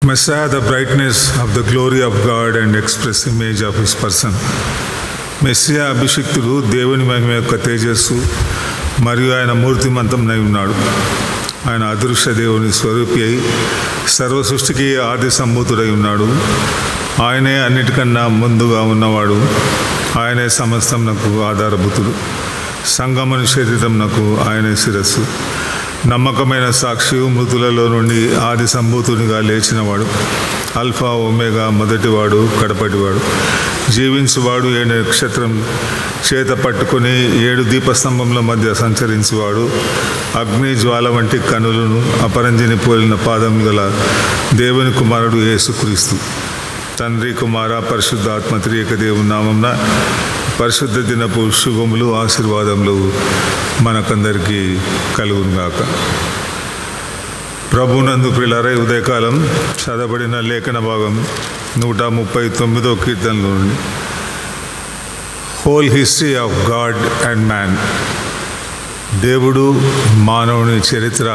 Messiah, the brightness of the glory of God and express image of his person. Messiah అభిషిక్తుడు దేవుని మహిమ యొక్క తేజస్సు మరియు ఆయన మూర్తిమంతంనై ఉన్నాడు. ఆయన అదృశ్య దేవుని స్వరూపి అయి సర్వ సృష్టికి ఆది సంభూతుడై ఉన్నాడు. ఆయనే అన్నిటికన్నా ముందుగా ఉన్నవాడు. ఆయనే సమస్తంనకు ఆధారభూతుడు. సంగమని శరీరంనకు ఆయనే శిరస్సు. నమ్మకమైన సాక్షి, మృతులలో నుండి ఆది సంభూతునిగా లేచినవాడు. అల్ఫా ఒమేగా, మొదటివాడు కడపటివాడు. జీవించువాడు, 7 నక్షత్రం చేత పట్టుకుని 7 దీపస్తంభముల మధ్య సంచరించువాడు. అగ్ని జ్వాల వంటి కనులను, అపరంజిని పోలిన పాదం గల దేవుని కుమారుడు యేసుక్రీస్తు. తండ్రి, కుమార, పరిశుద్ధాత్మ త్రియక దేవుని నామమున పరిశుద్ధ దినపు శుభములు, ఆశీర్వాదములు మనకందరికీ కలుగునుగాక. ప్రభునందు ప్రియులారా, ఉదయకాలం చదవబడిన లేఖన భాగం 139వ కీర్తనలో నుండి. Whole history of God and man. దేవుడు మానవుని చరిత్ర,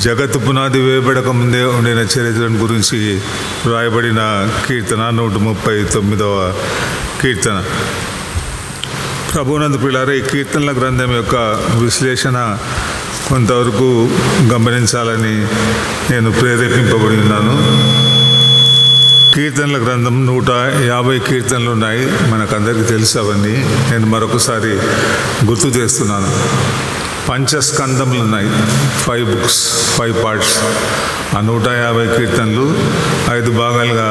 జగత్తు పునాది వేయబడక ముందే ఉండిన చరిత్రను గురించి రాయబడిన కీర్తన 139వ కీర్తన. ప్రభునందు ప్రియులారా, ఈ కీర్తనల గ్రంథం యొక్క విశ్లేషణ కొంతవరకు గమనించాలని నేను ప్రేరేపింపబడి ఉన్నాను. కీర్తనల గ్రంథం 150 కీర్తనలు ఉన్నాయి. మనకందరికీ తెలుసు అవన్నీ. నేను మరొకసారి గుర్తు చేస్తున్నాను. పంచస్కందములు ఉన్నాయి. 5 books, 5 parts. ఆ 150 కీర్తనలు 5 భాగాలుగా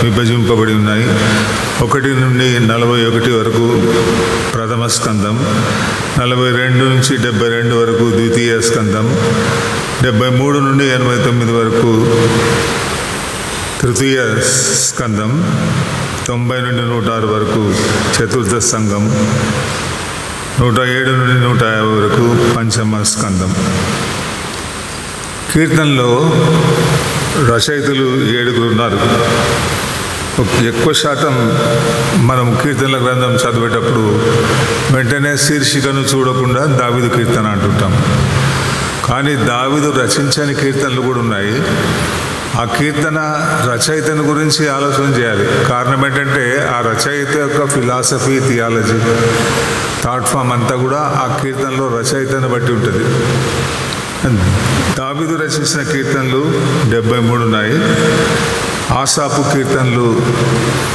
విభజింపబడి ఉన్నాయి. 1 నుండి 41 వరకు ప్రథమ స్కందం, 42 నుంచి 72 వరకు ద్వితీయ స్కందం, 73 నుండి 89 వరకు తృతీయ స్కందం, 90 నుండి 106 వరకు చతుర్థ సంఘం, 107 నుండి 150 వరకు పంచమ స్కందం. కీర్తనలో రచయితలు 7 ఉన్నారు. ఎక్కువ శాతం మనం కీర్తనల గ్రంథం చదివేటప్పుడు వెంటనే శీర్షికను చూడకుండా దావీదు కీర్తన అంటుంటాం. కానీ దావీదు రచించని కీర్తనలు కూడా ఉన్నాయి. ఆ కీర్తన రచయితను గురించి ఆలోచన చేయాలి. కారణం ఏంటంటే ఆ రచయిత యొక్క ఫిలాసఫీ, థియాలజీ, థాట్ ఫామ్ అంతా కూడా ఆ కీర్తనలో రచయితను బట్టి ఉంటుంది. దావీదు రచించిన కీర్తనలు 73 ఉన్నాయి. ఆసాపు కీర్తనలు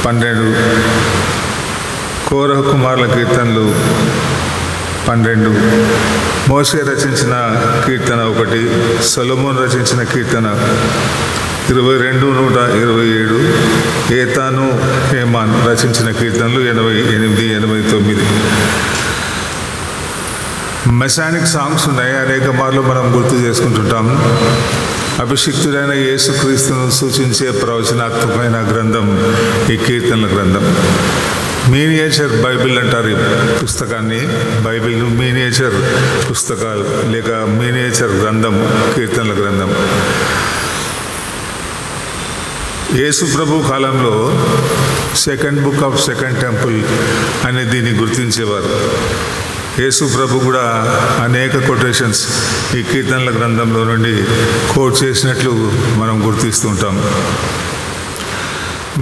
12, కోరహ కుమారుల కీర్తనలు 12, మోషే రచించిన కీర్తన 1, సొలొమోన్ రచించిన కీర్తన 22, 127, ఏతాను, హేమాన్ రచించిన కీర్తనలు 88, 89. మెసానిక్ సాంగ్స్ ఉన్నాయి. అనేక మార్లు మనం గుర్తు చేసుకుంటుంటాం. అభిషిక్తుడైన యేసుక్రీస్తును సూచించే ప్రవచనాత్మకమైన గ్రంథం ఈ కీర్తనల గ్రంథం. మీనియేచర్ బైబిల్ అంటారు ఈ పుస్తకాన్ని. బైబిల్ మీనియేచర్ పుస్తకాలు లేక మీనియేచర్ గ్రంథం కీర్తనల గ్రంథం. యేసు ప్రభు కాలంలో second book of second temple అనే దీన్ని గుర్తించేవారు. యేసు ప్రభు కూడా అనేక కొటేషన్స్ ఈ కీర్తనల గ్రంథంలో నుండి కోట్ చేసినట్లు మనం గుర్తిస్తుంటాం.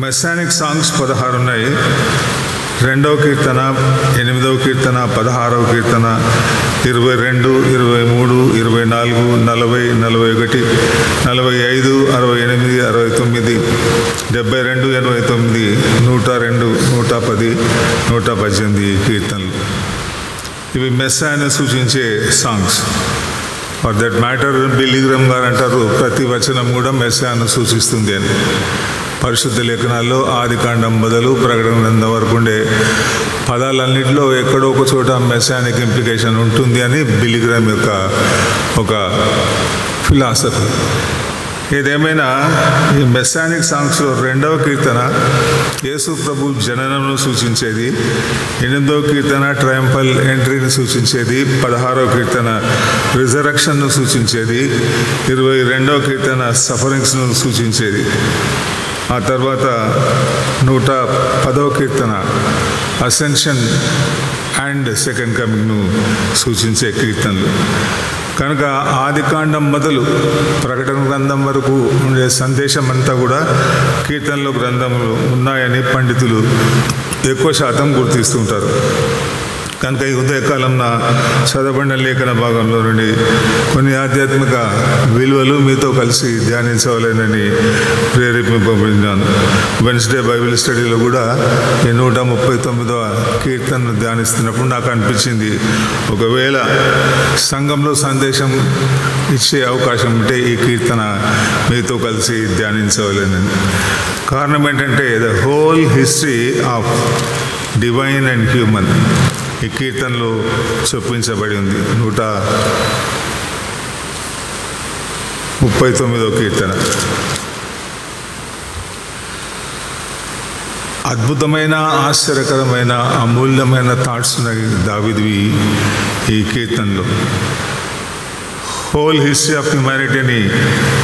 మెసానిక్ సాంగ్స్ 16 ఉన్నాయి. 2వ కీర్తన, 8వ కీర్తన, 16వ కీర్తన, 22, 23, 24, 40, 41, 45, 68, 69, 72, 89, 102, 110, 118 కీర్తనలు. ఇవి మెస్సాయను సూచించే సాంగ్స్. ఫర్ దట్ మ్యాటర్ బిలీగ్రమ్ గారు అంటారు, ప్రతి వచనం కూడా మెస్సాయను సూచిస్తుంది అని. పరిశుద్ధ లేఖనాల్లో ఆదికాండం మొదలు ప్రకటన గ్రంథం వరకు ఉండే పదాలన్నింటిలో ఎక్కడో ఒక చోట మెస్సానిక్ ఇంప్లికేషన్ ఉంటుంది అని బిలీగ్రమ్ యొక్క ఒక ఫిలాసఫీ. ఏదేమైనా ఈ మెస్సానిక్ సాంగ్స్లో 2వ కీర్తన యేసు ప్రభు జననంను సూచించేది, 8వ కీర్తన ట్రయంఫల్ ఎంట్రీని సూచించేది, 16వ కీర్తన రిజరక్షన్ను సూచించేది, 22వ కీర్తన సఫరింగ్స్ను సూచించేది. ఆ తర్వాత 110వ కీర్తన అసెన్షన్ అండ్ సెకండ్ కమింగ్ను సూచించే కీర్తనలు. కనుక ఆదికాండం మొదలు ప్రకటన గ్రంథం వరకు ఉండే సందేశం అంతా కూడా కీర్తనలు గ్రంథములు ఉన్నాయని పండితులు ఎక్కువ శాతం గుర్తిస్తుంటారు. కనుక ఈ ఉదయకాలం నా చదవబడిన లేఖన భాగంలో నుండి కొన్ని ఆధ్యాత్మిక విలువలు మీతో కలిసి ధ్యానించవాలని ప్రేరేపింపబడినాను. వెన్స్డే బైబిల్ స్టడీలో కూడా ఈ 139వ కీర్తనను ధ్యానిస్తున్నప్పుడు నాకు అనిపించింది, ఒకవేళ సంఘంలో సందేశం ఇచ్చే అవకాశం ఉంటే ఈ కీర్తన మీతో కలిసి ధ్యానించవాలని. కారణం ఏంటంటే the whole history of divine and human ఈ కీర్తనలో చొప్పించబడి ఉంది. 139వ కీర్తన. అద్భుతమైన, ఆశ్చర్యకరమైన, అమూల్యమైన థాట్స్ ఉన్నాయి దావీదువి ఈ కీర్తనలో. హోల్ హిస్టరీ ఆఫ్ హ్యుమానిటీని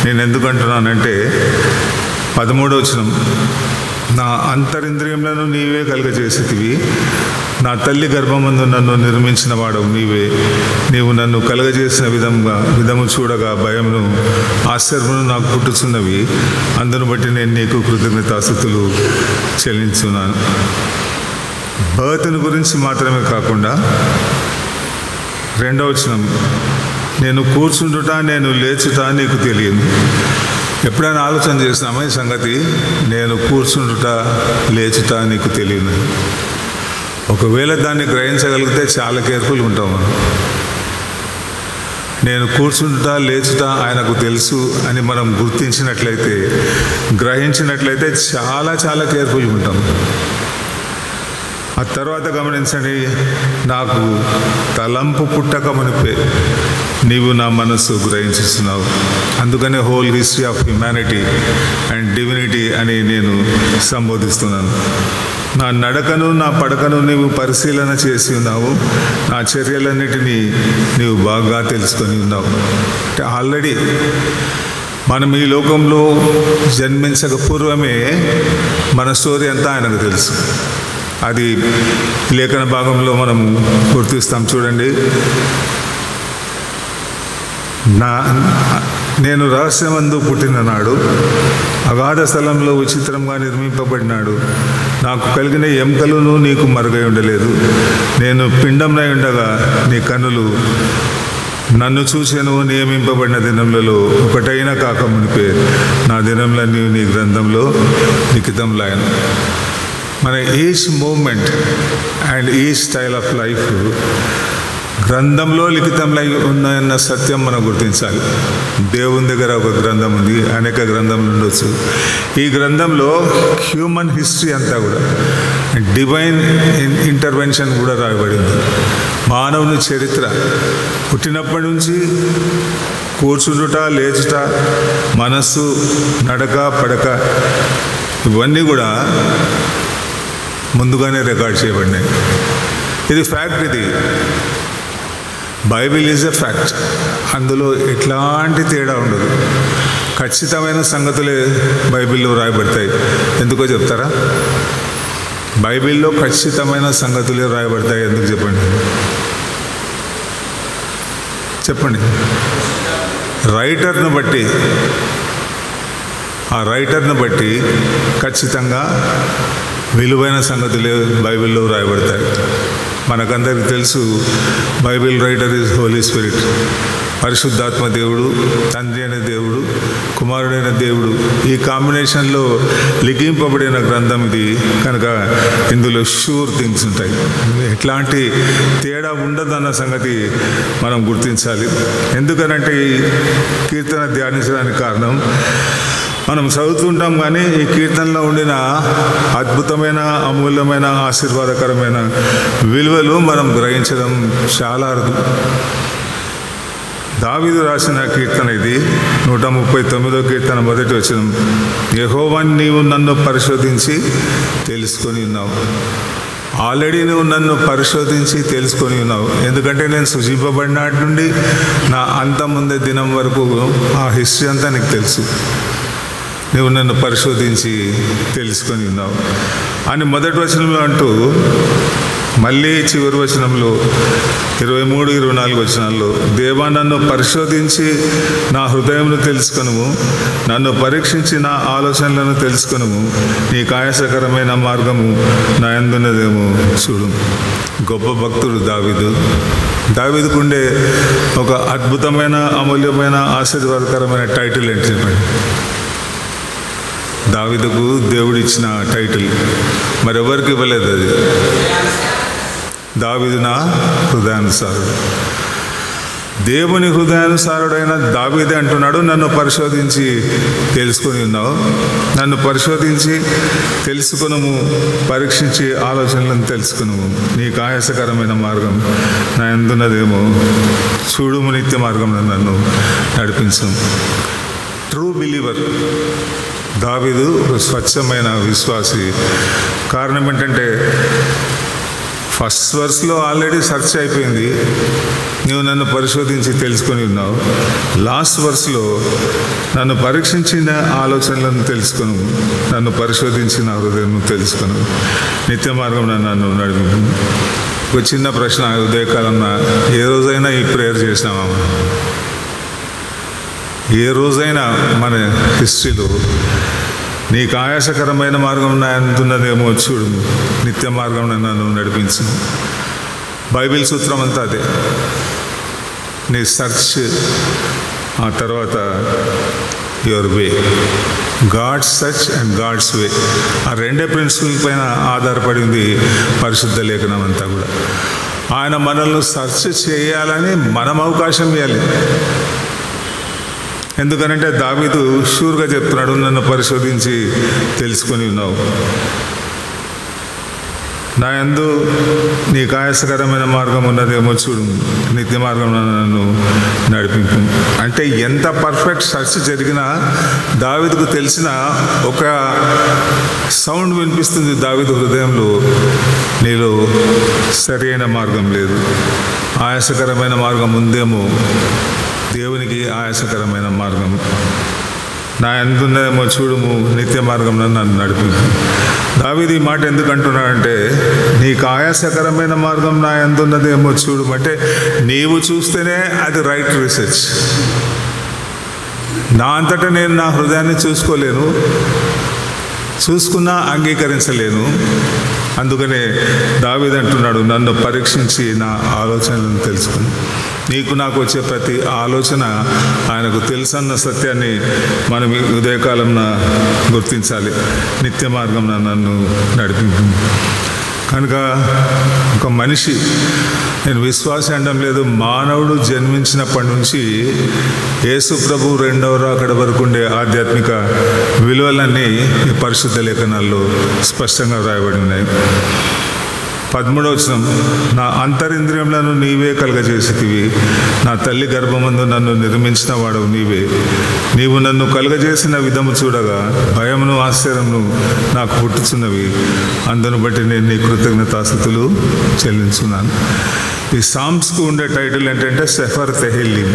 నేను ఎందుకు అంటున్నానంటే 13వ వచనం, నా అంతరింద్రియములను నీవే కలుగజేసేటివి, నా తల్లి గర్భమందు నన్ను నిర్మించిన వాడవు నీవే. నీవు నన్ను కలుగజేసిన విధము చూడగా భయమును ఆశ్చర్యమును నాకు పుట్టుచున్నవి. అందును బట్టి నేను నీకు కృతజ్ఞతాస్తుతులు చెల్లించున్నాను. బర్త్ని గురించి మాత్రమే కాకుండా 2వ వచనం, నేను కూర్చుండుట నేను లేచుట నీకు తెలియదు. ఎప్పుడైనా ఆలోచన చేసినామా ఈ సంగతి? నేను కూర్చుండుట లేచుట నీకు తెలియదు. ఒకవేళ దాన్ని గ్రహించగలిగితే చాలా కేర్ఫుల్ ఉంటాం మనం. నేను కూర్చుంటా లేచుతా ఆయనకు తెలుసు అని మనం గుర్తించినట్లయితే, గ్రహించినట్లయితే చాలా చాలా కేర్ఫుల్గా ఉంటాం. ఆ తర్వాత గమనించండి, నాకు తలంపు పుట్టక మునిపే నీవు నా మనస్సు గ్రహించుతున్నావు. అందుకనే whole history of humanity and divinity అని నేను సంబోధిస్తున్నాను. నా నడకను నా పడకను నీవు పరిశీలన చేసి ఉన్నావు. నా చర్యలన్నిటినీ నీవు బాగా తెలుసుకొని ఉన్నావు. అంటే ఆల్రెడీ మనం ఈ లోకంలో జన్మించక పూర్వమే మన స్టోరీ అంతా ఆయనకు తెలుసు. అది లేఖన భాగంలో మనం గుర్తిస్తాం. చూడండి, నేను రహస్యమందు పుట్టిన నాడు అగాధ స్థలంలో విచిత్రంగా నిర్మింపబడినాడు. నాకు కలిగిన ఎముకలను నీకు మరుగై ఉండలేదు. నేను పిండంనై ఉండగా నీ కన్నులు నన్ను చూసేను. నియమింపబడిన దినములలో ఒకటైనా కాక మునిపే నా దినములన్నీ నీ గ్రంథంలో లిఖితంలాయను. మన each moment and each style of life గ్రంథంలో లిఖితంలో ఉన్నాయన్న సత్యం మనం గుర్తించాలి. దేవుని దగ్గర ఒక గ్రంథం ఉంది, అనేక గ్రంథములు ఉండొచ్చు. ఈ గ్రంథంలో హ్యూమన్ హిస్టరీ అంతా కూడా, డివైన్ ఇంటర్వెన్షన్ కూడా రాయబడింది. మానవుని చరిత్ర పుట్టినప్పటి నుంచి కూర్చుండుట లేచుట, మనస్సు, నడక, పడక, ఇవన్నీ కూడా ముందుగానే రికార్డ్ చేయబడినాయి. ఇది ఫ్యాక్ట్. ఇది బైబిల్ ఈజ్ ఎ ఫ్యాక్ట్. అందులో ఎట్లాంటి తేడా ఉండదు. ఖచ్చితమైన సంగతులే బైబిల్లో రాయబడతాయి. ఎందుకో చెప్తారా? బైబిల్లో ఖచ్చితమైన సంగతులే రాయబడతాయి. ఎందుకు చెప్పండి? చెప్పండి. రైటర్ను బట్టి, ఆ రైటర్ను బట్టి ఖచ్చితంగా విలువైన సంగతులే బైబిల్లో రాయబడతాయి. మనకందరికి తెలుసు, Bible writer is Holi spirit. పరిశుద్ధాత్మ దేవుడు, తండ్రి అయిన దేవుడు, కుమారుడైన దేవుడు, ఈ కాంబినేషన్లో లిఖింపబడిన గ్రంథం ఇది. కనుక ఇందులో షూర్ థింగ్స్ ఉంటాయి. ఎట్లాంటి తేడా ఉండదన్న సంగతి మనం గుర్తించాలి. ఎందుకనంటే ఈ కీర్తన ధ్యానించడానికి కారణం, మనం చదువుతుంటాం కానీ ఈ కీర్తనలో ఉండిన అద్భుతమైన, అమూల్యమైన, ఆశీర్వాదకరమైన విలువలు మనం గ్రహించడం చాలా అరుదు. దావీదు రాసిన కీర్తన ఇది. 139వ కీర్తన మొదటి వచనం, యెహోవా నీవు నన్ను పరిశోధించి తెలుసుకొని ఉన్నావు. ఆల్రెడీ నువ్వు నన్ను పరిశోధించి తెలుసుకొని ఉన్నావు. ఎందుకంటే నేను సృజింపబడినాటి నుండి నా అంతముందే దినం వరకు ఆ హిస్టరీ అంతా నీకు తెలుసు. నువ్వు నన్ను పరిశోధించి తెలుసుకొని ఉన్నావు అని మొదటి వచనంలో అంటూ మళ్ళీ చివరి వచనంలో 23, 24 వచనాల్లో, దేవా నన్ను పరిశోధించి నా హృదయమును తెలుసుకొనుము, నన్ను పరీక్షించి నా ఆలోచనలను తెలుసుకొనుము, నీకు ఆయాసకరమైన మార్గము నా యందున్నదేమో చూడు. గొప్ప భక్తుడు దావీదుకుండే ఒక అద్భుతమైన, అమూల్యమైన, ఆశీర్వాదకరమైన టైటిల్ ఏంటి చెప్పండి? దావీదుకు దేవుడిచ్చిన టైటిల్ మరెవరికి ఇవ్వలేదు. అది దావీదు నా హృదయానుసారుడు. దేవుని హృదయానుసారుడైన దావీదే అంటున్నాడు, నన్ను పరిశోధించి తెలుసుకొని ఉన్నావు, నన్ను పరిశోధించి తెలుసుకొనుము, పరీక్షించి ఆలోచనలను తెలుసుకొనుము, నీకు ఆయాసకరమైన మార్గం నా యందున్నదేమో చూడుము, నిత్య మార్గం నన్ను నడిపించు. ట్రూ బిలీవర్ దావీదు స్వచ్ఛమైన విశ్వాసి. కారణం ఏంటంటే ఫస్ట్ వర్స్లో ఆల్రెడీ సెర్చ్ అయిపోయింది, నువ్వు నన్ను పరిశోధించి తెలుసుకొని ఉన్నావు. లాస్ట్ వర్స్లో నన్ను పరీక్షించిన ఆలోచనలను తెలుసుకొను, నన్ను పరిశోధించిన హృదయం తెలుసుకొను, నిత్య మార్గం నన్ను నడిపి. ఒక చిన్న ప్రశ్న, ఉదయకాలంలో ఏ రోజైనా ఈ ప్రేయర్ చేసినామా? ఏ రోజైనా మన హిస్టరీలో నీకు ఆయాసకరమైన మార్గం నా యందున్నదేమో చూడు, నిత్య మార్గం నన్ను నడిపించు? బైబిల్ సూత్రం అంతా అదే. నీ సర్చ్, ఆ తర్వాత your way, God's search and God's way. ఆ రెండే ప్రిన్సిపల్ పైన ఆధారపడింది పరిశుద్ధ లేఖనం అంతా కూడా. ఆయన మనల్ని సర్చ్ చేయాలని మనం అవకాశం ఇవ్వాలి. ఎందుకనంటే దావీదు షూర్గా చెప్తున్నాడు, నన్ను పరిశోధించి తెలుసుకొని ఉన్నావు, నా యందు నీకు ఆయాసకరమైన మార్గం ఉన్నదేమో చూడు, నిత్య మార్గం నన్ను నడిపింపు. అంటే ఎంత పర్ఫెక్ట్ సర్చ్ జరిగినా దావీదుకు తెలిసిన ఒక సౌండ్ వినిపిస్తుంది దావీదు హృదయంలో, నీలో సరైన మార్గం లేదు, ఆయాసకరమైన మార్గం ఉందేమో, దేవునికి ఆయాసకరమైన మార్గం నా యందున్నదేమో చూడుము, నిత్య మార్గం నన్ను నడిపించు. దావీదు ఈ మాట ఎందుకు అంటున్నాడంటే, నీకు ఆయాసకరమైన మార్గం నా యందున్నదేమో చూడు అంటే నీవు చూస్తేనే అది రైట్ రీసెర్చ్. నా అంతటా నేను నా హృదయాన్ని చూసుకోలేను, చూసుకున్నా అంగీకరించలేను. అందుకనే దావీదు అంటున్నాడు, నన్ను పరీక్షించి నా ఆలోచనలను తెలుసుకుని. నీకు నాకు వచ్చే ప్రతి ఆలోచన ఆయనకు తెలుసన్న సత్యాన్ని మనం ఉదయకాలంన గుర్తించాలి. నిత్య మార్గం నన్ను నడిపించు. కనుక ఒక మనిషి, నేను విశ్వాసం అనడం లేదు, మానవుడు జన్మించినప్పటి నుంచి యేసు ప్రభు రెండవ రాకడ వరకు ఉండే ఆధ్యాత్మిక విలువలన్నీ ఈ పరిశుద్ధ లేఖనాల్లో స్పష్టంగా వ్రాయబడి ఉన్నాయి. 13వ వచనం, నా అంతరింద్రియములను నీవే కలుగజేసితివి, నా తల్లి గర్భమందు నన్ను నిర్మించిన వాడవు నీవే, నీవు నన్ను కలుగజేసిన విధము చూడగా భయమును ఆశ్చర్యమును నాకు పుట్టుచున్నవి, అందును బట్టి నేను నీ కృతజ్ఞతాస్తుతులు చెల్లించున్నాను. ఈ సామ్స్కు ఉండే టైటిల్ ఏంటంటే సెఫర్ తెహిల్లిం,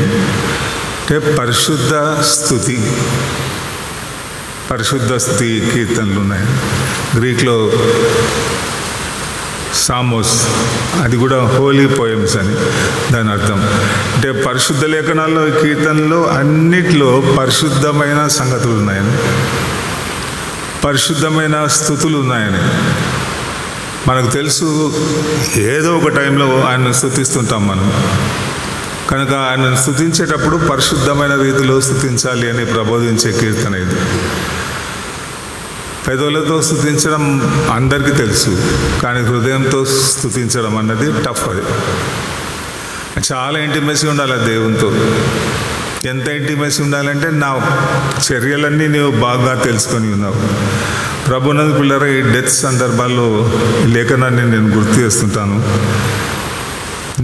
అంటే పరిశుద్ధ స్తుతి. పరిశుద్ధ స్తుతి కీర్తనలు ఉన్నాయి. గ్రీక్లో సామోస్, అది కూడా హోలీ పోయమ్స్ అని దాని అర్థం. అంటే పరిశుద్ధ లేఖనాల్లో, కీర్తనలో అన్నిట్లో పరిశుద్ధమైన సంగతులు ఉన్నాయని, పరిశుద్ధమైన స్థుతులు ఉన్నాయని మనకు తెలుసు. ఏదో ఒక టైంలో ఆయనను స్తుతిస్తుంటాం మనం. కనుక ఆయనను స్తుతించేటప్పుడు పరిశుద్ధమైన రీతిలో స్తుతించాలి అని ప్రబోధించే కీర్తన ఇది. పెదవులతో స్తుతించడం అందరికీ తెలుసు, కానీ హృదయంతో స్తుతించడం అన్నది టఫ్. అది చాలా ఇంటిమేసీ ఉండాలి దేవునితో. ఎంత ఇంటిమేసీ ఉండాలంటే, నా చర్యలన్నీ నీవు బాగా తెలుసుకొని ఉన్నావు. ప్రభునందు పిల్లరా, ఈ డెత్ సందర్భాల్లో ఈ లేఖనాన్ని నేను గుర్తు చేస్తుంటాను.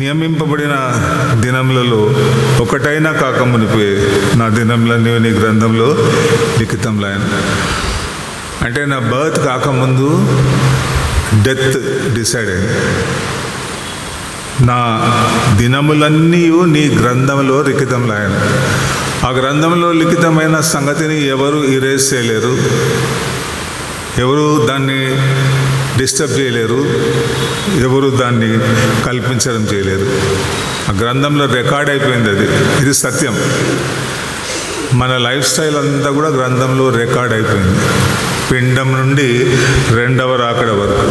నియమింపబడిన దినములలో ఒకటైనా కాకమునిపే నా దినములన్నీ నీ గ్రంథంలో లిఖితంలో. అంటే నా బర్త్ కాకముందు డెత్ డిసైడ్ అయింది. నా దినములన్నీ నీ గ్రంథంలో లిఖితంలో. ఆ గ్రంథంలో లిఖితమైన సంగతిని ఎవరు ఇరేజ్ చేయలేరు, ఎవరు దాన్ని డిస్టర్బ్ చేయలేరు, ఎవరు దాన్ని కల్పించడం చేయలేరు. ఆ గ్రంథంలో రికార్డ్ అయిపోయింది అది. ఇది సత్యం. మన లైఫ్ స్టైల్ అంతా కూడా గ్రంథంలో రికార్డ్ అయిపోయింది. పిండం నుండి రెండవ రాకడ వరకు.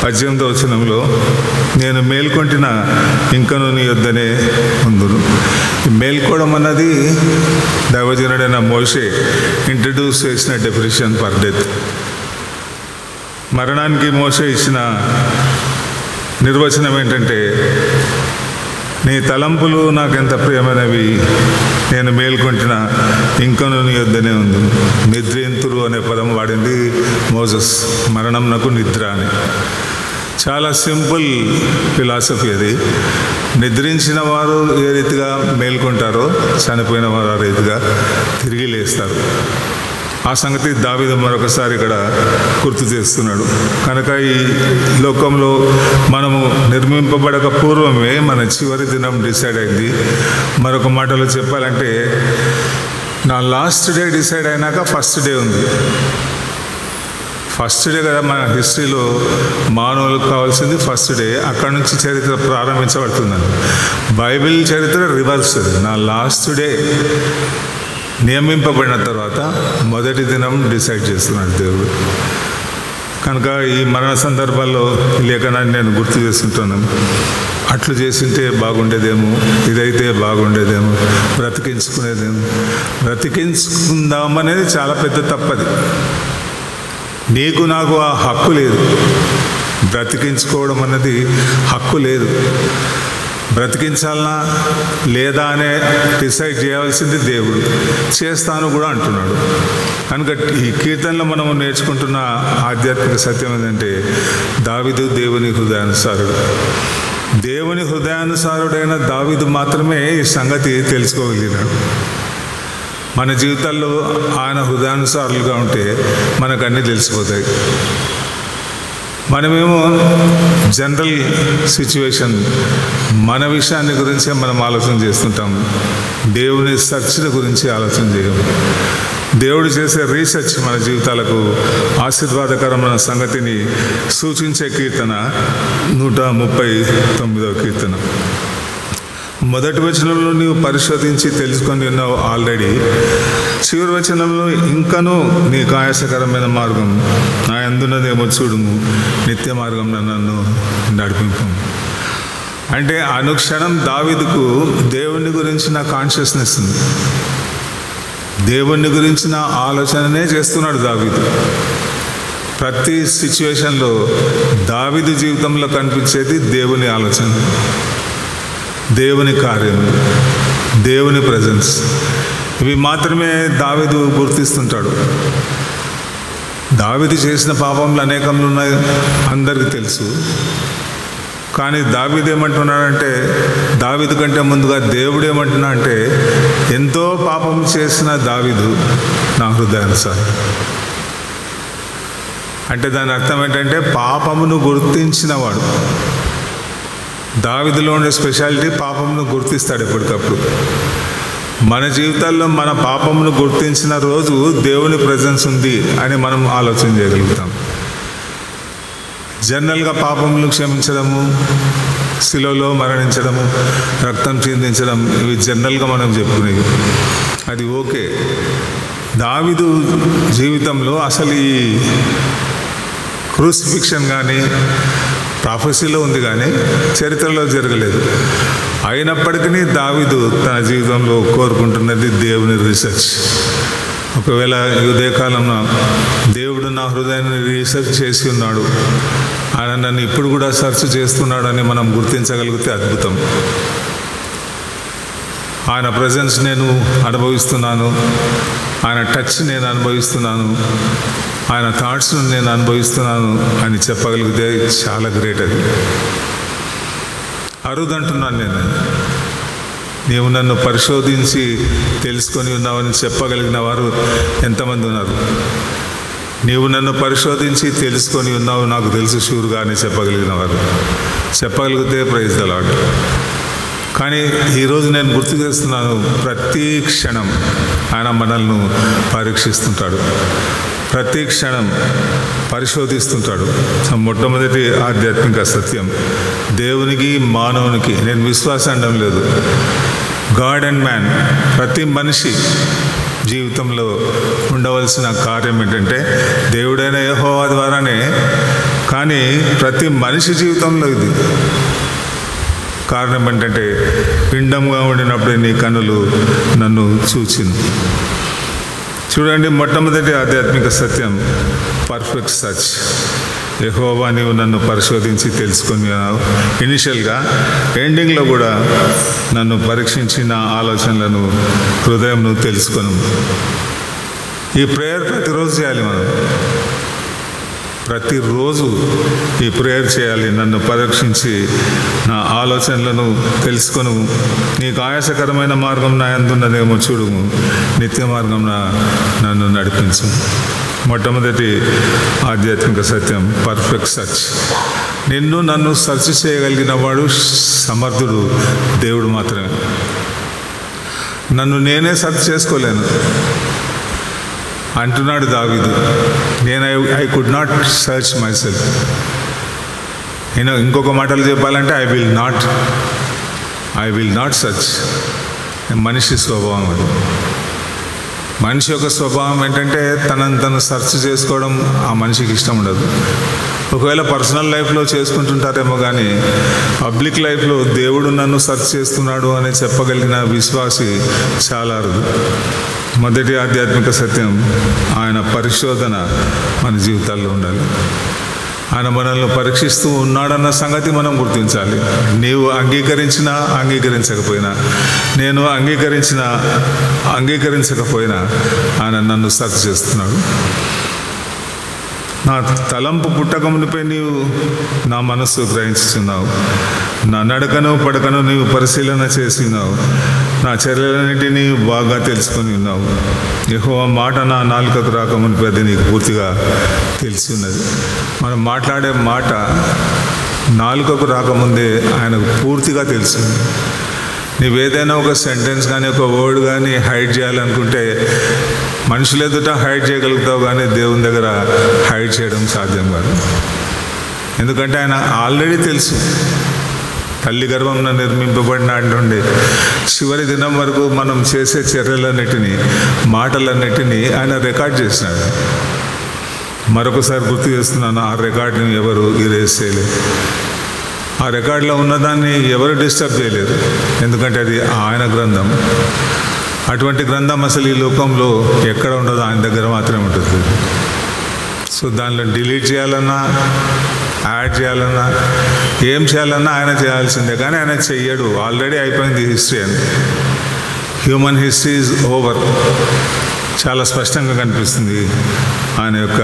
18వ వచనంలో, నేను మేల్కొంటిన ఇంకను నీ యొద్దనే ఉందును. మేల్కోవడం అన్నది దైవజనుడైన మోషే ఇంట్రడ్యూస్ చేసిన డెఫినిషన్ ఫర్ డెత్. మరణానికి మోషే ఇచ్చిన నిర్వచనం ఏంటంటే, నీ తలంపులు నాకెంత ప్రియమైనవి, నేను మేల్కొంటిన ఇంకను నీ యొద్దనే ఉంది. నిద్రింతురు అనే పదం వాడింది మోసెస్, మరణం నాకు నిద్ర అని. చాలా సింపుల్ ఫిలాసఫీ అది. నిద్రించిన వారు ఏ రీతిగా మేల్కొంటారో చనిపోయిన వారు ఆ రీతిగా తిరిగి లేస్తారు. ఆ సంగతి దావీదు మరొకసారి ఇక్కడ గుర్తు చేస్తున్నాడు. కనుక ఈ లోకంలో మనము నిర్మింపబడక పూర్వమే మన చివరి దినం డిసైడ్ అయింది. మరొక మాటలో చెప్పాలంటే, నా లాస్ట్ డే డిసైడ్ అయినాక ఫస్ట్ డే ఉంది. ఫస్ట్ డే కదా మన హిస్టరీలో మానవులకు కావాల్సింది ఫస్ట్ డే. అక్కడ నుంచి చరిత్ర ప్రారంభించబడుతుందని. బైబిల్ చరిత్ర రివర్స్. నా లాస్ట్ డే నియమింపబడిన తర్వాత మొదటి దినం డిసైడ్ చేస్తున్నాడు దేవుడు. కనుక ఈ మరణ సందర్భాల్లో లేఖనాన్ని నేను గుర్తు చేస్తుంటున్నాను. అట్లు చేసింటే బాగుండేదేమో, ఇదైతే బాగుండేదేమో, బ్రతికించుకుందామనేది చాలా పెద్ద తప్పది. నీకు నాకు ఆ హక్కు లేదు. బ్రతికించుకోవడం అన్నది హక్కు లేదు. బ్రతికించాలనా లేదా అనే డిసైడ్ చేయాల్సింది దేవుడు. చేస్తాను కూడా అంటున్నాడు. కనుక ఈ కీర్తనలో మనము నేర్చుకుంటున్న ఆధ్యాత్మిక సత్యం ఏంటంటే, దావీదు దేవుని హృదయానుసారుడు. దేవుని హృదయానుసారుడైన దావీదు మాత్రమే ఈ సంగతి తెలుసుకోగలిగినాడు. మన జీవితాల్లో ఆయన హృదయానుసారులుగా ఉంటే మనకు అన్నీ తెలిసిపోతాయి. మనమేమో జనరల్ సిచ్యువేషన్, మన విషయాన్ని గురించే మనం ఆలోచన చేస్తుంటాం. దేవుని సెర్చ్ల గురించి ఆలోచన చేయము. దేవుడు చేసే రీసెర్చ్ మన జీవితాలకు ఆశీర్వాదకరమైన సంగతిని సూచించే కీర్తన 139వ కీర్తన. మొదటి వచనంలో నీవు పరిశోధించి తెలుసుకొని ఉన్నావు ఆల్రెడీ. చివరి వచనంలో, ఇంకనూ నీకు ఆయాసకరమైన మార్గం నా యందున్నదేమో చూడుము, నిత్య మార్గం నన్ను నడిపింపు. అంటే అనుక్షణం దావీదుకు దేవుని గురించిన కాన్షియస్నెస్ ఉంది. దేవుని గురించిన ఆలోచననే చేస్తున్నాడు దావీదు. ప్రతి సిచ్యువేషన్లో దావీదు జీవితంలో కనిపించేది దేవుని ఆలోచన, దేవుని కార్యం, దేవుని ప్రెజెన్స్. ఇవి మాత్రమే దావీదు గుర్తిస్తుంటాడు. దావీదు చేసిన పాపములు అనేకములు ఉన్నాయి, అందరికీ తెలుసు. కానీ దావీదు ఏమంటున్నాడంటే, దావీదు కంటే ముందుగా దేవుడు ఏమంటున్నా అంటే, ఎంతో పాపం చేసిన దావీదు నా హృదయానుసారం. అంటే దాని అర్థం ఏంటంటే, పాపమును గుర్తించినవాడు. దావీదులో ఉండే స్పెషాలిటీ పాపమును గుర్తిస్తాడు ఎప్పటికప్పుడు. మన జీవితాల్లో మన పాపమును గుర్తించిన రోజు దేవుని ప్రెజెన్స్ ఉంది అని మనం ఆలోచన చేయగలుగుతాం. జనరల్గా పాపములు క్షమించడము, శిలువలో మరణించడము, రక్తం చిందించడం, ఇవి జనరల్గా మనం చెప్పుకునేవి. అది ఓకే. దావీదు జీవితంలో అసలు ఈ క్రూసిఫిక్షన్ కానీ ప్రాఫెసీలో ఉంది, కానీ చరిత్రలో జరగలేదు. అయినప్పటికీ దావీదు తన జీవితంలో కోరుకుంటున్నది దేవుని రీసెర్చ్. ఒకవేళ ఈ ఉదయకాలంలో దేవుడు నా హృదయాన్ని రీసెర్చ్ చేసి ఉన్నాడు, ఆయన నన్ను ఇప్పుడు కూడా సెర్చ్ చేస్తున్నాడని మనం గుర్తించగలిగితే అద్భుతం. ఆయన ప్రజెన్స్ నేను అనుభవిస్తున్నాను, ఆయన టచ్ నేను అనుభవిస్తున్నాను, ఆయన థాట్స్ను నేను అనుభవిస్తున్నాను అని చెప్పగలిగితే చాలా గ్రేట్. అది అరుదంటున్నాను నేను. నీవు నన్ను పరిశోధించి తెలుసుకొని ఉన్నావని చెప్పగలిగిన వారు ఎంతమంది ఉన్నారు? నీవు నన్ను పరిశోధించి తెలుసుకొని ఉన్నావు, నాకు తెలుసు షూర్గా అని చెప్పగలిగిన వారు. చెప్పగలిగితే ప్రైజ్ ది లార్డ్. కానీ ఈరోజు నేను గుర్తు చేస్తున్నాను, ప్రతి క్షణం ఆయన మనల్ని పరీక్షిస్తుంటాడు. ప్రతి క్షణం పరిశోధిస్తుంటాడు. మొట్టమొదటి ఆధ్యాత్మిక సత్యం, దేవునికి మానవునికి, నేను విశ్వాసం అనడం లేదు, గాడ్ అండ్ మ్యాన్, ప్రతి మనిషి జీవితంలో ఉండవలసిన కార్యం ఏంటంటే దేవుడైన యెహోవా ద్వారానే, కానీ ప్రతి మనిషి జీవితంలో ఇది కారణం ఏంటంటే పిండంగా ఉండినప్పుడే నీ కన్నులు నన్ను చూచింది. చూడండి, మొట్టమొదటి ఆధ్యాత్మిక సత్యం పర్ఫెక్ట్ సర్చ్. యెహోవా నీవు నన్ను పరిశోధించి తెలుసుకున్నావు. ఇనిషియల్గా, ఎండింగ్లో కూడా నన్ను పరీక్షించి నా ఆలోచనలను, హృదయం నువ్వు తెలుసుకును. ఈ ప్రేయర్ ప్రతిరోజు చేయాలి. మనం ప్రతిరోజు ఈ ప్రేయర్ చేయాలి. నన్ను పరీక్షించి నా ఆలోచనలను తెలుసుకొను. నీకు ఆయాసకరమైన మార్గం నా యందున్నదేమో చూడుము, నిత్య మార్గం నన్ను నడిపించు. మొట్టమొదటి ఆధ్యాత్మిక సత్యం పర్ఫెక్ట్ సర్చ్. నన్ను సర్చ్ చేయగలిగిన వాడు సమర్థుడు దేవుడు మాత్రమే. నన్ను నేనే సర్చ్ చేసుకోలేను అంటున్నాడు దావీదు. I could not search my self. ఇంకొక మాటలు చెప్పాలంటే ఐ విల్ నాట్ సర్చ్. మనిషి స్వభావం అది. మనిషి యొక్క స్వభావం ఏంటంటే తను సెర్చ్ చేసుకోవడం ఆ మనిషికి ఇష్టం ఉండదు. ఒకవేళ పర్సనల్ లైఫ్లో చేసుకుంటుంటారేమో, కానీ పబ్లిక్ లైఫ్లో దేవుడు నన్ను సెర్చ్ చేస్తున్నాడు అని చెప్పగలిగిన విశ్వాసి చాలా అరుదు. మొదటి ఆధ్యాత్మిక సత్యం, ఆయన పరిశోధన మన జీవితాల్లో ఉండాలి. ఆయన మనల్ని పరీక్షిస్తూ ఉన్నాడన్న సంగతి మనం గుర్తించాలి. నీవు అంగీకరించినా అంగీకరించకపోయినా, నేను అంగీకరించకపోయినా ఆయన నన్ను సెర్చ్ చేస్తున్నాడు. నా తలంపు పుట్టకమునిపై నీవు నా మనస్సు గ్రహించుచున్నావు. నా నడకను పడకను నీవు పరిశీలన చేసి ఉన్నావు. నా చర్యలన్నిటినీ బాగా తెలుసుకొని ఉన్నావు. యెహోవా మాట నా నాలుకకు రాకమునిపై అది నీకు పూర్తిగా తెలిసి ఉన్నది. మనం మాట్లాడే మాట నాలుకకు రాకముందే ఆయనకు పూర్తిగా తెలిసింది. నీవేదైనా ఒక సెంటెన్స్ కానీ ఒక వర్డ్ కానీ హైడ్ చేయాలనుకుంటే మనుషుల ఎదుట హైడ్ చేయగలుగుతావు, కానీ దేవుని దగ్గర హైడ్ చేయడం సాధ్యం కాదు. ఎందుకంటే ఆయన ఆల్రెడీ తెలుసు. తల్లి గర్భంలో నిర్మింపబడిన నుండి చివరి దినం వరకు మనం చేసే చర్యలన్నిటినీ, మాటలన్నిటినీ ఆయన రికార్డ్ చేసినాడు. మరొకసారి గుర్తు చేస్తున్నాను, ఆ రికార్డుని ఎవరు ఇరేజ్ చేయలేదు. ఆ రికార్డులో ఉన్నదాన్ని ఎవరు డిస్టర్బ్ చేయలేరు. ఎందుకంటే అది ఆయన గ్రంథం. అటువంటి గ్రంథం అసలు ఈ లోకంలో ఎక్కడ ఉండదు, ఆయన దగ్గర మాత్రమే ఉంటుంది. సో దానిలో డిలీట్ చేయాలన్నా, యాడ్ చేయాలన్నా, ఏం చేయాలన్నా ఆయన చేయాల్సిందే, కానీ ఆయన చెయ్యడు. ఆల్రెడీ అయిపోయింది హిస్టరీ అని. Human history is over. చాలా స్పష్టంగా కనిపిస్తుంది ఆయన యొక్క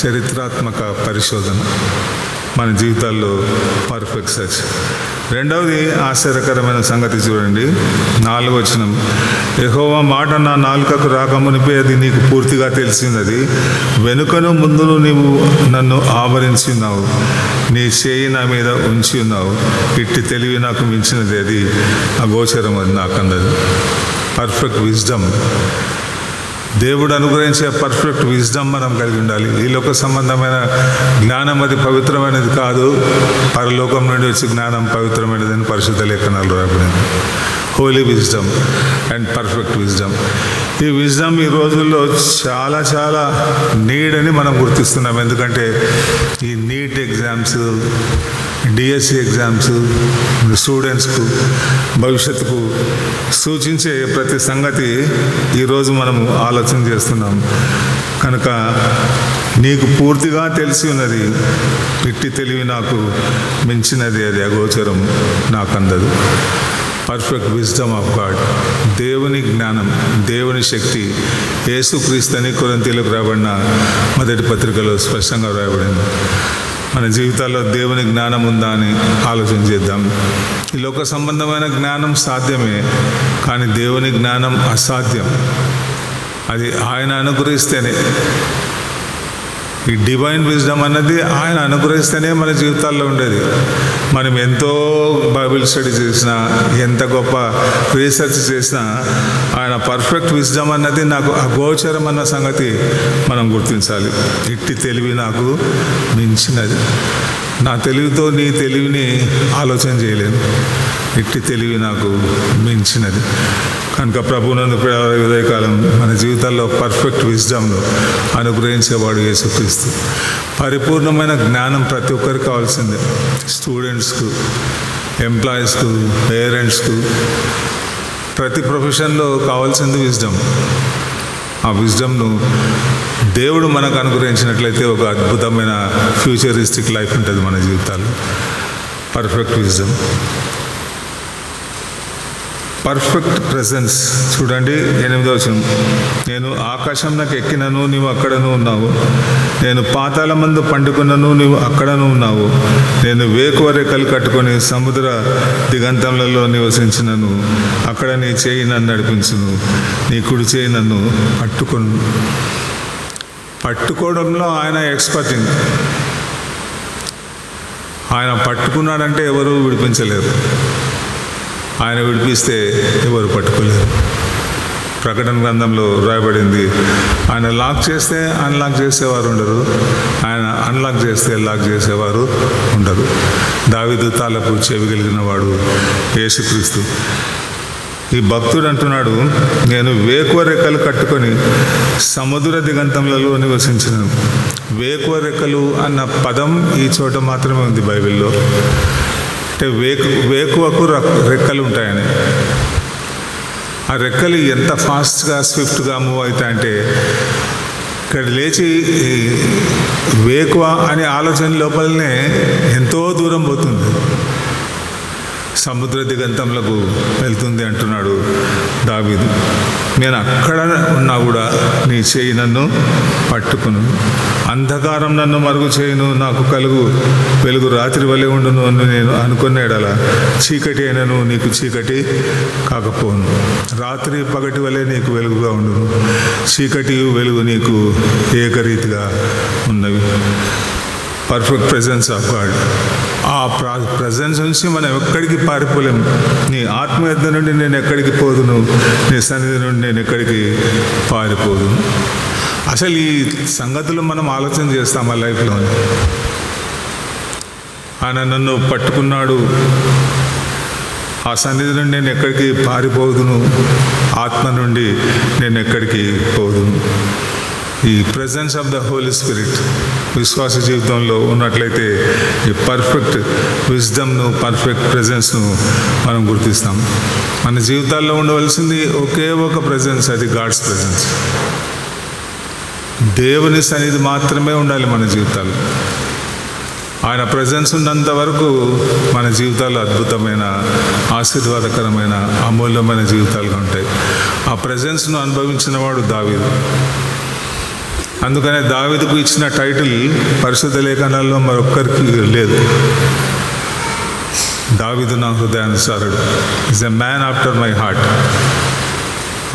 చరిత్రాత్మక పరిశోధన మన జీవితాల్లో పర్ఫెక్ట్ సర్చ్. రెండవది ఆశ్చర్యకరమైన సంగతి చూడండి, 4వ వచనం. యెహోవా మాట నా నాలుకకు రాకమునిపై అది నీకు పూర్తిగా తెలిసినది. వెనుకను ముందును నీవు నన్ను ఆవరించి ఉన్నావు. నీ చేయి నా మీద ఉంచి ఉన్నావు. ఇట్టి తెలివి నాకు మించినది, అది అగోచరం, అది నాకు అందదు. పర్ఫెక్ట్ విజ్డమ్, దేవుడు అనుగ్రహించే పర్ఫెక్ట్ విజ్డమ్ మనం కలిగి ఉండాలి. ఈ లోక సంబంధమైన జ్ఞానం అది పవిత్రమైనది కాదు, పరలోకం నుండి వచ్చే జ్ఞానం పవిత్రమైనది అని పరిశుద్ధ లేఖనాలు రాబడింది. Holy wisdom and perfect wisdom. ఈ విజ్డమ్ ఈ రోజుల్లో చాలా చాలా నీడ్ అని మనం గుర్తిస్తున్నాం. ఎందుకంటే ఈ నీట్ ఎగ్జామ్స్, డిఎస్సి ఎగ్జామ్స్ స్టూడెంట్స్కు భవిష్యత్తుకు సూచించే ప్రతి సంగతి ఈరోజు మనము ఆలోచన చేస్తున్నాం. కనుక నీకు పూర్తిగా తెలిసి ఉన్నది. ఇట్టి తెలివి నాకు మించినది, అది అగోచరం, నాకు అందదు. పర్ఫెక్ట్ విజ్డమ్ ఆఫ్ గాడ్, దేవుని జ్ఞానం, దేవుని శక్తి, యేసుక్రీస్తు అని కొరింథీయులకు రాబడిన మొదటి పత్రికలో స్పష్టంగా రాయబడింది. మన జీవితాల్లో దేవుని జ్ఞానం ఉందా అని ఆలోచన చేద్దాం. ఈ లోక సంబంధమైన జ్ఞానం సాధ్యమే, కానీ దేవుని జ్ఞానం అసాధ్యం. అది ఆయన అనుగ్రహిస్తేనే. ఈ డివైన్ విజ్డమ్ అన్నది ఆయన అనుగ్రహిస్తేనే మన జీవితాల్లో ఉండేది. మనం ఎంతో బైబిల్ స్టడీ చేసినా, ఎంత గొప్ప రీసెర్చ్ చేసినా, ఆయన పర్ఫెక్ట్ విజ్డమ్ అన్నది నాకు అగోచరం అన్న సంగతి మనం గుర్తించాలి. ఇట్టి తెలివి నాకు మించినది. నా తెలివితో నీ తెలివిని ఆలోచన చేయలేను. ఇట్టి తెలివి నాకు మించినది. కనుక ప్రభువునందు ఉదయకాలం మన జీవితాల్లో పర్ఫెక్ట్ విజ్డమ్ను అనుగ్రహించేవాడు యేసుక్రీస్తు. పరిపూర్ణమైన జ్ఞానం ప్రతి ఒక్కరికి కావాల్సిందే. స్టూడెంట్స్కు, ఎంప్లాయీస్కు, పేరెంట్స్కు, ప్రతి ప్రొఫెషన్లో కావాల్సింది విజ్డమ్. ఆ విజ్డమ్ను దేవుడు మనకు అనుగ్రహించినట్లయితే ఒక అద్భుతమైన ఫ్యూచరిస్టిక్ లైఫ్ ఉంటుంది మన జీవితాల్లో. Perfect wisdom, perfect presence. చూడండి 8వ వచనం, నేను ఆకాశంలోకి ఎక్కినను నీవు అక్కడను ఉన్నావు, నేను పాతాళమందు పండుకున్నను నీవు అక్కడను ఉన్నావు, నేను వేకువ రెక్కలు కట్టుకొని సముద్ర దిగంతములలో నివసించినను అక్కడ నీ చేయి నన్ను నడిపించును, నీ కుడి చేయి నన్ను పట్టుకోవడంలో ఆయన ఎక్స్పర్టింగ్. ఆయన పట్టుకున్నాడంటే ఎవరు విడిపించలేరు, ఆయన విడిపిస్తే ఎవరు పట్టుకోలేరు. ప్రకటన గ్రంథంలో రాయబడింది, ఆయన లాక్ చేస్తే అన్లాక్ చేసేవారు ఉండరు, ఆయన అన్లాక్ చేస్తే లాక్ చేసేవారు ఉండరు. దావీదు తాళపు చెవి కలిగిన వాడు యేసుక్రీస్తు. ఈ భక్తుడు అంటున్నాడు, నేను వేకువ రెక్కలు కట్టుకొని సముద్ర దిగంతములలో నివసించను. వేకువ రెక్కలు అన్న పదం ఈ చోట మాత్రమే ఉంది బైబిల్లో. అంటే వేకువకు రెక్కలు ఉంటాయని. ఆ రెక్కలు ఎంత ఫాస్ట్గా స్విఫ్ట్గా మూవ్ అవుతాయంటే, ఇక్కడ లేచి వేకువ అనే ఆలోచన లోపలనే ఎంతో దూరం పోతుంది, సముద్ర దిగంతంలకు వెళ్తుంది అంటున్నాడు దావీదు. నేను అక్కడ ఉన్నా కూడా నీ చేయి నన్ను పట్టుకును, అంధకారం నన్ను మరుగు చేయును, నాకు కలుగు వెలుగు రాత్రి వలె ఉండును అని నేను అనుకునేడలా చీకటి అయినను నీకు చీకటి కాకపోను, రాత్రి పగటి వలె నీకు వెలుగుగా ఉండును, చీకటి వెలుగు నీకు ఏకరీతిగా ఉన్నవి. Perfect presence of God. ఆ ప్రెజెన్స్ నుంచి మనం ఎక్కడికి పారిపోలేము. నీ ఆత్మ యొద్ద నుండి నేను ఎక్కడికి పోదును, నీ సన్నిధి నుండి నేను ఎక్కడికి పారిపోదును. అసలు ఈ సంగతులు మనం ఆలోచన చేస్తాం ఆ లైఫ్లో. ఆయన నన్ను పట్టుకున్నాడు, ఆ సన్నిధి నుండి నేను ఎక్కడికి పారిపోదును, ఆత్మ నుండి నేను ఎక్కడికి పోదును. ఈ presence of the Holy Spirit విశ్వాస జీవితంలో ఉన్నట్లయితే ఈ పర్ఫెక్ట్ విజ్డమ్ను, పర్ఫెక్ట్ ప్రెజెన్స్ను మనం గుర్తిస్తాం. మన జీవితాల్లో ఉండవలసింది ఒకే ఒక ప్రెజెన్స్, అది గాడ్స్ ప్రెజెన్స్. దేవుని సన్నిధి మాత్రమే ఉండాలి మన జీవితాల్లో. ఆయన ప్రెజెన్స్ ఉన్నంత వరకు మన జీవితాలు అద్భుతమైన, ఆశీర్వాదకరమైన, అమూల్యమైన జీవితాలుగా ఉంటాయి. ఆ ప్రెజెన్స్ను అనుభవించిన వాడు దావీదు. అందుకనే దావీదుకు ఇచ్చిన టైటిల్ పరిశుద్ధ లేఖనాల్లో మరొక్కరికి లేదు. దావీదు నా హృదయానుసారుడు, is a man after my heart.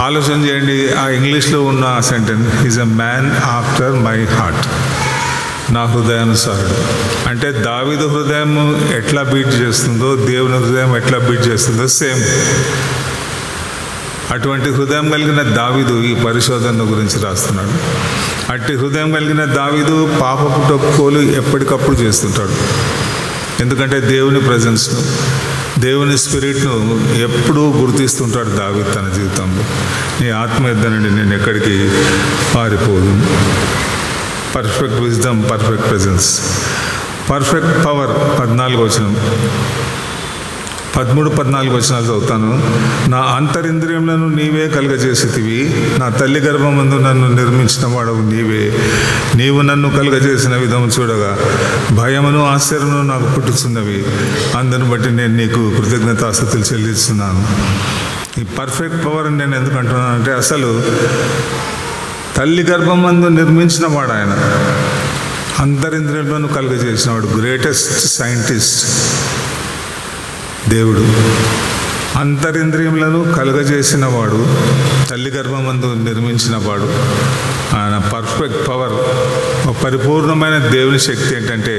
ఆలోచన చేయండి, ఆ ఇంగ్లీష్లో ఉన్న sentence, is a man after my heart. నా హృదయానుసారుడు అంటే దావీదు హృదయం ఎట్లా బీట్ చేస్తుందో, దేవుని హృదయం ఎట్లా బీట్ చేస్తుందో సేమ్. అటువంటి హృదయం కలిగిన దావీదు ఈ పరిశోధన గురించి రాస్తున్నాడు. అట్టి హృదయం కలిగిన దావీదు పాపపు తప్పులు ఎప్పటికప్పుడు చేస్తుంటాడు. ఎందుకంటే దేవుని ప్రెజెన్స్ను, దేవుని స్పిరిట్ను ఎప్పుడూ గుర్తిస్తుంటాడు దావీదు తన జీవితంలో. నీ ఆత్మ యొద్ద నుండి నేను ఎక్కడికి పారిపోదు. Perfect wisdom, perfect presence, perfect power. 14వ వచనం, 13-14 వచనాలు చదువుతాను. నా అంతరింద్రియములను నీవే కలుగజేసితివి, నా తల్లి గర్భమందు నన్ను నిర్మించిన వాడవు నీవే. నీవు నన్ను కలుగజేసిన విధము చూడగా భయమును ఆశ్చర్యమును నాకు పుట్టుచున్నవి. అందుని బట్టి నేను నీకు కృతజ్ఞతాస్తుతులు చెల్లిస్తున్నాను. ఈ పర్ఫెక్ట్ పవర్ నేను ఎందుకు అంటున్నానంటే, అసలు తల్లి గర్భమందు నిర్మించిన వాడు ఆయన, అంతరింద్రియములను కలుగజేసిన వాడు, గ్రేటెస్ట్ సైంటిస్ట్ దేవుడు. అంతరింద్రియములను కలుగజేసిన వాడు, తల్లి గర్భమందు నిర్మించిన వాడు. ఆయన పర్ఫెక్ట్ పవర్, ఒక పరిపూర్ణమైన దేవుని శక్తి ఏంటంటే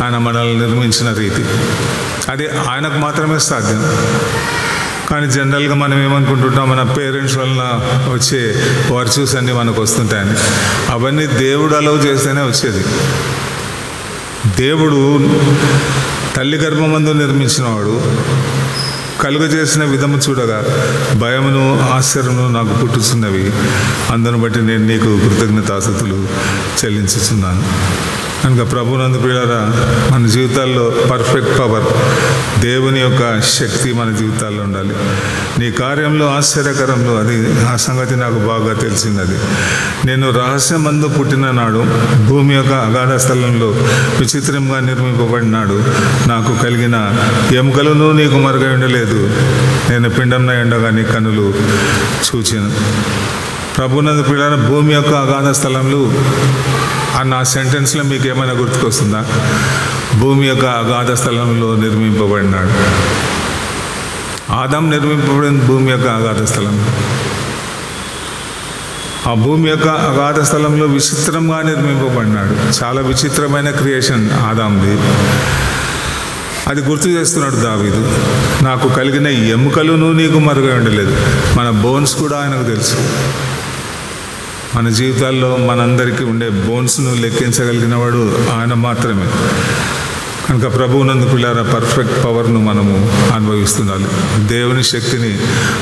ఆయన మనల్ని నిర్మించిన రీతి. అది ఆయనకు మాత్రమే సాధ్యం. కానీ జనరల్గా మనం ఏమనుకుంటుంటాం, మన పేరెంట్స్ వలన వచ్చే వర్చ్యూస్ అన్నీ మనకు వస్తుంటాయని. అవన్నీ దేవుడు అలౌ చేస్తేనే వచ్చేది. దేవుడు తల్లి గర్భమందు నిర్మించినవాడు. కలుగజేసిన విధము చూడగా భయమును ఆశ్చర్యమును నాకు పుట్టుచున్నవి. అందును బట్టి నేను నీకు కృతజ్ఞతాస్తుతులు చెల్లించుచున్నాను. కనుక ప్రభునందు ప్రియులారా, మన జీవితాల్లో పర్ఫెక్ట్ పవర్, దేవుని యొక్క శక్తి మన జీవితాల్లో ఉండాలి. నీ కార్యంలో ఆశ్చర్యకరంలో అది ఆ సంగతి నాకు బాగా తెలిసింది. నేను రహస్యమందు పుట్టిన నాడు భూమి యొక్క అగాధ స్థలంలో విచిత్రంగా నిర్మింపబడినాడు. నాకు కలిగిన ఎముకలను నీకు మరుగై ఉండలేదు. నేను పిండంన ఉండగా నీ కన్నులు చూచాను. ప్రభునందు ప్రియులారా, భూమి యొక్క అగాధ స్థలంలో అన్న ఆ సెంటెన్స్లో మీకు ఏమైనా గుర్తుకొస్తుందా? భూమి యొక్క అగాధ స్థలంలో నిర్మింపబడినాడు. ఆదాం నిర్మింపబడిన భూమి యొక్క అగాధ స్థలంలో. ఆ భూమి యొక్క అగాధ స్థలంలో విచిత్రంగా నిర్మింపబడినాడు. చాలా విచిత్రమైన క్రియేషన్ ఆదాంది. అది గుర్తు చేస్తున్నాడు దావీదు. నాకు కలిగిన ఎముకలను నీకు మరుగై ఉండలేదు. మన బోన్స్ కూడా ఆయనకు తెలుసు. మన జీవితాల్లో మనందరికీ ఉండే బోన్స్ను లెక్కించగలిగిన వాడు ఆయన మాత్రమే. కనుక ప్రభువునందు పిల్లారా, పర్ఫెక్ట్ పవర్ను మనము అనుభవిస్తున్నాలి. దేవుని శక్తిని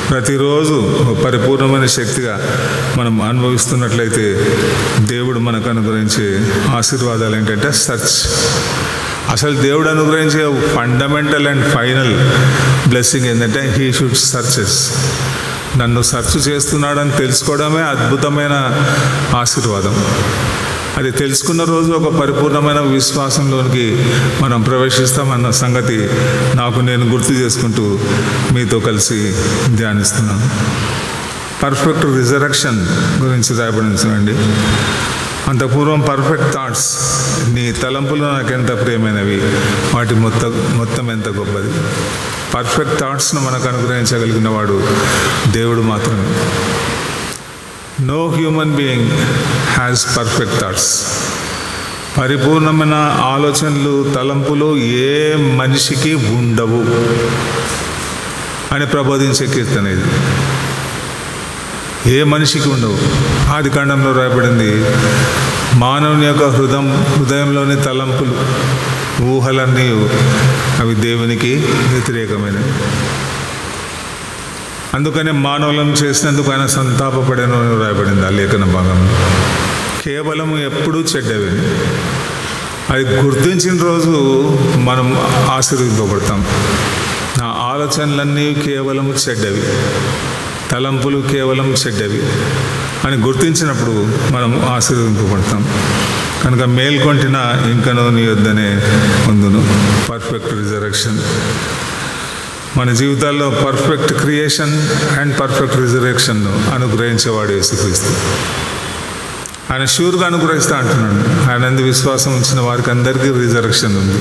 ప్రతిరోజు పరిపూర్ణమైన శక్తిగా మనం అనుభవిస్తున్నట్లయితే దేవుడు మనకు అనుగ్రహించే ఆశీర్వాదాలు ఏంటంటే సర్చ్. అసలు దేవుడు అనుగ్రహించే ఫండమెంటల్ అండ్ ఫైనల్ బ్లెస్సింగ్ ఏంటంటే హీ షుడ్ సర్చెస్. నన్ను సెర్చ్ చేస్తున్నాడని తెలుసుకోవడమే అద్భుతమైన ఆశీర్వాదం. అది తెలుసుకున్న రోజు ఒక పరిపూర్ణమైన విశ్వాసంలోనికి మనం ప్రవేశిస్తామన్న సంగతి నాకు నేను గుర్తు చేసుకుంటూ మీతో కలిసి ధ్యానిస్తున్నాను. పర్ఫెక్ట్ రిజరక్షన్ గురించి రాయబడించండి. అంతపూర్వం పర్ఫెక్ట్ థాట్స్. నీ తలంపులు నాకెంత ప్రియమైనవి, వాటి మొత్తం ఎంత గొప్పది. పర్ఫెక్ట్ థాట్స్ను మనకు అనుగ్రహించగలిగిన వాడు దేవుడు మాత్రమే. No human being has perfect thoughts. పరిపూర్ణమైన ఆలోచనలు, తలంపులు ఏ మనిషికి ఉండవు అని ప్రబోధించే కీర్తన ఇది. ఏ మనిషికి ఉండవు. ఆది కాండంలో రాయబడింది, మానవుని యొక్క హృదయంలోని తలంపులు, ఊహలన్నీ అవి దేవునికి వ్యతిరేకమైనవి. అందుకనే మానవులను చేసినందుకు ఆయన సంతాపపడను రాయబడింది ఆ లేఖన భాగంలో. కేవలం ఎప్పుడూ చెడ్డవి. అది గుర్తించిన రోజు మనం ఆశీర్వదింపబడతాం. నా ఆలోచనలన్నీ కేవలం చెడ్డవి, తలంపులు కేవలం చెడ్డవి అని గుర్తించినప్పుడు మనం ఆశీర్వదింపబడతాం. కనుక మేల్కొంటిన ఇంకనో నీ వద్దనే ముందును. పర్ఫెక్ట్ రిజరక్షన్ మన జీవితాల్లో పర్ఫెక్ట్ క్రియేషన్ అండ్ పర్ఫెక్ట్ రిజరక్షన్ను అనుగ్రహించేవాడు యేసుక్రీస్తు. ఆయన షూర్గా అనుగ్రహిస్తా అంటున్నాడు. ఆయన అందు విశ్వాసం ఉంచిన వారికి అందరికీ రిజరక్షన్ ఉంది.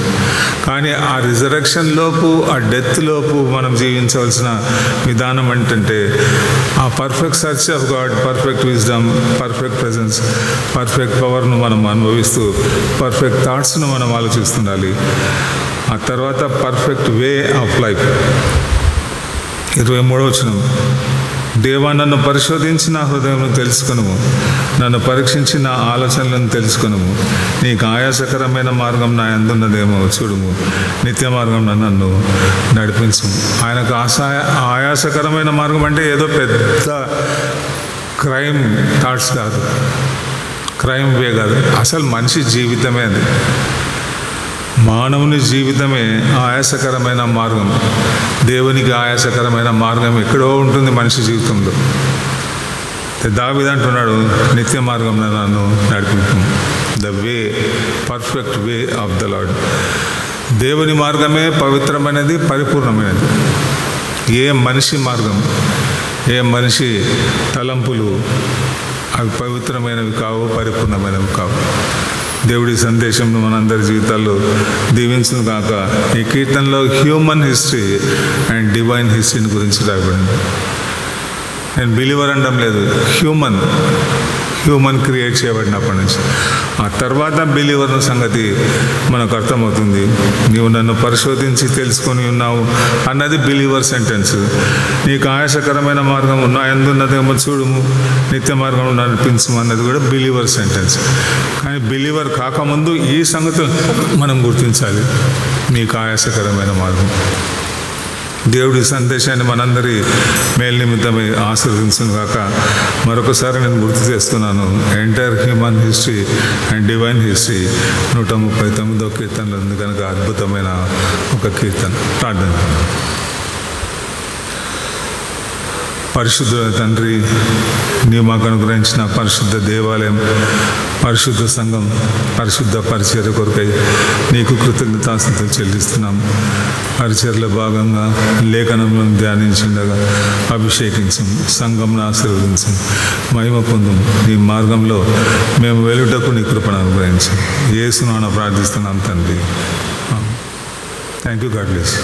కానీ ఆ రిజరక్షన్ లోపు, ఆ డెత్ లోపు మనం జీవించవలసిన విధానం ఏంటంటే ఆ perfect search of God, perfect wisdom, perfect presence, perfect పవర్ను మనం అనుభవిస్తూ పర్ఫెక్ట్ థాట్స్ను మనం ఆలోచిస్తుండాలి. ఆ తర్వాత పర్ఫెక్ట్ వే ఆఫ్ లైఫ్. 23వ వచనం, దేవా నన్ను పరిశోధించి నా హృదయం తెలుసుకొనుము, నన్ను పరీక్షించి నా ఆలోచనలను తెలుసుకొనుము. నీకు ఆయాసకరమైన మార్గం నా యందున్నదేమో చూడుము, నిత్య మార్గం నన్ను నడిపించుము. ఆయనకు ఆయాసకరమైన మార్గం అంటే ఏదో పెద్ద క్రైమ్ థాట్స్ కాదు, క్రైమ్ వే కాదు. అసలు మనిషి జీవితమే అది. మానవుని జీవితమే ఆయాసకరమైన మార్గం. దేవునికి ఆయాసకరమైన మార్గం ఎక్కడో ఉంటుంది మనిషి జీవితంలో. దావీదు అంటున్నాడు, నిత్య మార్గం నన్ను నడిపించు. The way, perfect way of the lord. దేవుని మార్గమే పవిత్రమైనది, పరిపూర్ణమైనది. ఏ మనిషి మార్గం, ఏ మనిషి తలంపులు అవి పవిత్రమైనవి కావు, పరిపూర్ణమైనవి కావు. దేవుడి సందేశంను మనందరి జీవితాల్లో దీవించును కాక. ఈ కీర్తనలో హ్యూమన్ హిస్టరీ అండ్ డివైన్ హిస్టరీని గురించి రాయబడింది. నేను బిలీవర్ అనడం లేదు, హ్యూమన్ క్రియేట్ చేయబడినప్పటి నుంచి. ఆ తర్వాత బిలీవర్ సంగతి మనకు అర్థమవుతుంది. నీవు నన్ను పరిశోధించి తెలుసుకొని ఉన్నావు అన్నది బిలీవర్ సెంటెన్స్. నీకు ఆయాసకరమైన మార్గం ఎందున్నదేమో చూడుము, నిత్య మార్గం నడిపించము అన్నది కూడా బిలీవర్ సెంటెన్స్. కానీ బిలీవర్ కాకముందు ఈ సంగతులు మనం గుర్తించాలి. నీకు ఆయాసకరమైన మార్గం. దేవుడి సందేశాన్ని మనందరి మేలు నిమిత్తమై ఆశీర్వదించును గాక. మరొకసారి నేను గుర్తు చేస్తున్నాను, entire human history and divine history 139వ కీర్తనలో ఉంది కనుక అద్భుతమైన ఒక కీర్తన. ప్రార్థన. పరిశుద్ధ తండ్రి, నీవు మాకు అనుగ్రహించిన పరిశుద్ధ దేవాలయం, పరిశుద్ధ సంఘం, పరిశుద్ధ పరిచర్య కొరకై నీకు కృతజ్ఞతాస్తుతులు చెల్లిస్తున్నాం. పరిచర్యలో భాగంగా లేఖనంలో ధ్యానించిండగా అభిషేకించం, సంఘంను ఆశీర్వదించం, మహిమ పొందం. నీ మార్గంలో మేము వెలుటకు నీ కృపను అనుగ్రహించం. యేసు నామమున ప్రార్థిస్తున్నాం తండ్రి. Thank you. God bless.